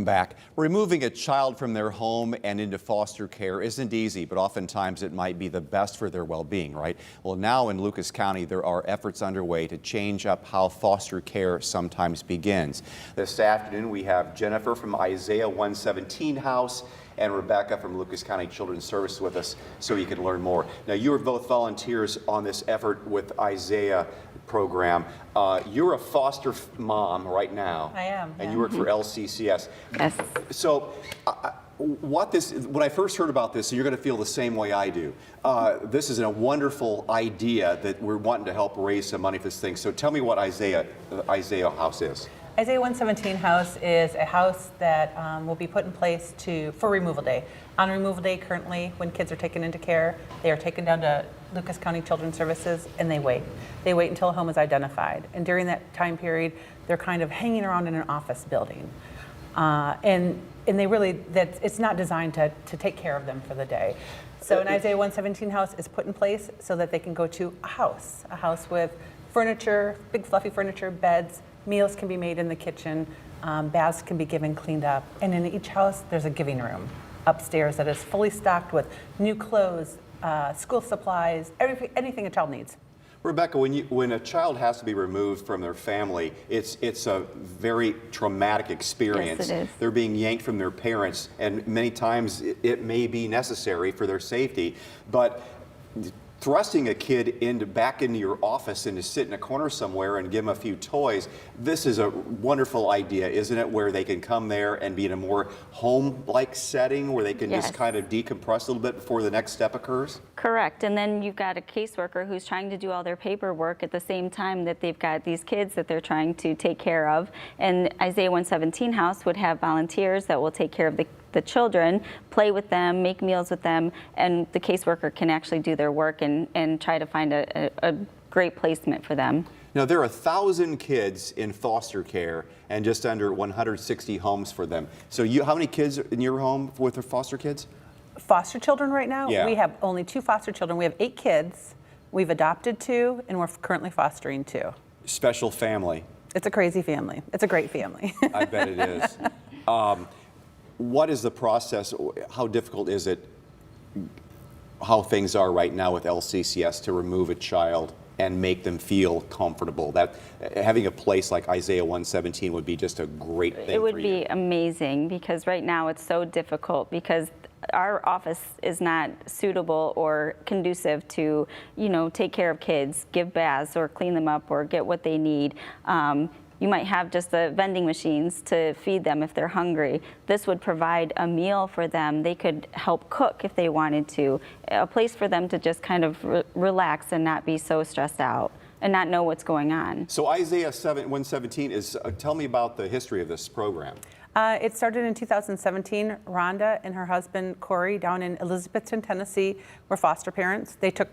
Back. Removing a child from their home and into foster care isn't easy, but oftentimes it might be the best for their well-being, right? Well, now in Lucas County, there are efforts underway to change up how foster care sometimes begins. This afternoon, we have Jennifer from Isaiah 117 House and Rebecca from Lucas County Children's Service with us so you can learn more. Now, you are both volunteers on this effort with Isaiah program. You're a foster mom right now. I am. And you work for LCCS. Yes. So when I first heard about this, you're going to feel the same way I do. This is a wonderful idea that we're wanting to help raise some money for this thing. So tell me what Isaiah House is. Isaiah 117 House is a house that will be put in place for removal day. On removal day currently, when kids are taken into care, they are taken down to Lucas County Children's Services and they wait. They wait until a home is identified. And during that time period, they're kind of hanging around in an office building. And they really, it's not designed to take care of them for the day. So an Isaiah 117 House is put in place so that they can go to a house with furniture, big fluffy furniture, beds. Meals can be made in the kitchen, baths can be given, cleaned up, and in each house there's a giving room upstairs that is fully stocked with new clothes, school supplies, anything a child needs. Rebecca, when a child has to be removed from their family, it's a very traumatic experience. Yes, it is. They're being yanked from their parents, and many times it may be necessary for their safety, but thrusting a kid back into your office and to sit in a corner somewhere and give them a few toys, this is a wonderful idea, isn't it? Where they can come there and be in a more home-like setting where they can Yes. just kind of decompress a little bit before the next step occurs? Correct. And then you've got a caseworker who's trying to do all their paperwork at the same time that they've got these kids that they're trying to take care of. And Isaiah 117 House would have volunteers that will take care of the children, play with them, make meals with them, and the caseworker can actually do their work and try to find a great placement for them. Now, there are 1,000 kids in foster care and just under 160 homes for them. So how many kids in your home with the foster kids? Foster children right now, Yeah. we have only 2 foster children. We have 8 kids. We've adopted 2, and we're currently fostering 2. Special family. It's a crazy family. It's a great family. I bet it is. What is the process? How difficult is it, how things are right now with LCCS to remove a child and make them feel comfortable? That having a place like Isaiah 117 would be just a great thing for you. It would be amazing because right now it's so difficult because our office is not suitable or conducive to, take care of kids, give baths or clean them up or get what they need. You might have just the vending machines to feed them if they're hungry. This would provide a meal for them. They could help cook if they wanted to. A place for them to just kind of relax and not be so stressed out and not know what's going on. So Isaiah 117 is, tell me about the history of this program. It started in 2017. Rhonda and her husband, Corey, down in Elizabethton, Tennessee, were foster parents. They took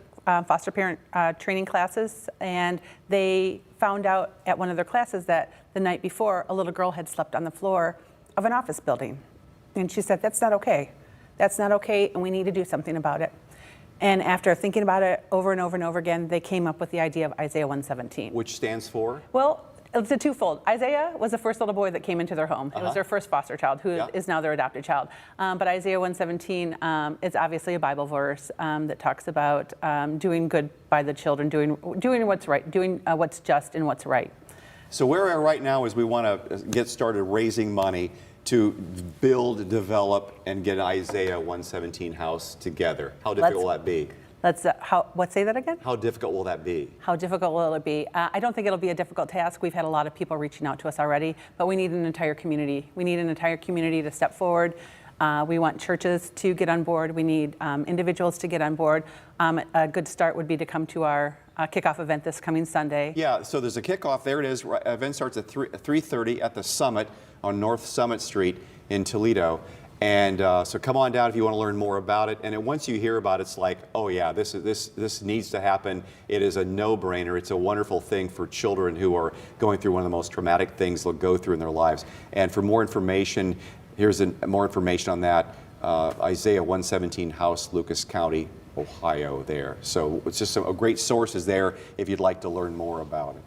foster parent training classes, and they found out at one of their classes that the night before a little girl had slept on the floor of an office building. And she said, that's not okay. That's not okay, and we need to do something about it. And after thinking about it over and over and over again, they came up with the idea of Isaiah 117. Which stands for? Well, it's a twofold. Isaiah was the first little boy that came into their home. It was their first foster child, who is now their adopted child. But Isaiah 117 is obviously a Bible verse that talks about doing good by the children, doing what's right, doing what's just and what's right. So where we are right now is we want to get started raising money to build, develop, and get Isaiah 117 House together. How difficult will that be? Say that again? How difficult will that be? How difficult will it be? I don't think it'll be a difficult task. We've had a lot of people reaching out to us already, but we need an entire community. We need an entire community to step forward. We want churches to get on board. We need individuals to get on board. A good start would be to come to our kickoff event this coming Sunday. Yeah, so there's a kickoff. There it is. Event starts at 3:30 at the Summit on North Summit Street in Toledo. And so come on down if you want to learn more about it. And once you hear about it, it's like, oh yeah, this needs to happen. It is a no-brainer. It's a wonderful thing for children who are going through one of the most traumatic things they'll go through in their lives. And for more information, here's more information on that. Isaiah 117 House, Lucas County, Ohio there. So it's just some great sources there if you'd like to learn more about it.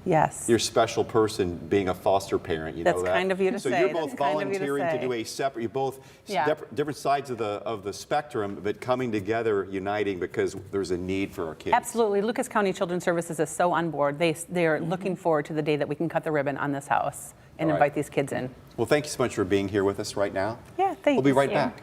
Yes. Your special person being a foster parent, you know That's that? kind of you to so say. you're both That's kind of you to volunteering to say. do a separate, you're both Yeah. different sides of the spectrum, but coming together, uniting because there's a need for our kids. Absolutely. Lucas County Children's Services is so on board. They're looking forward to the day that we can cut the ribbon on this house and All right. invite these kids in. Well, thank you so much for being here with us right now. Yeah, thanks. We'll be right Yeah. back.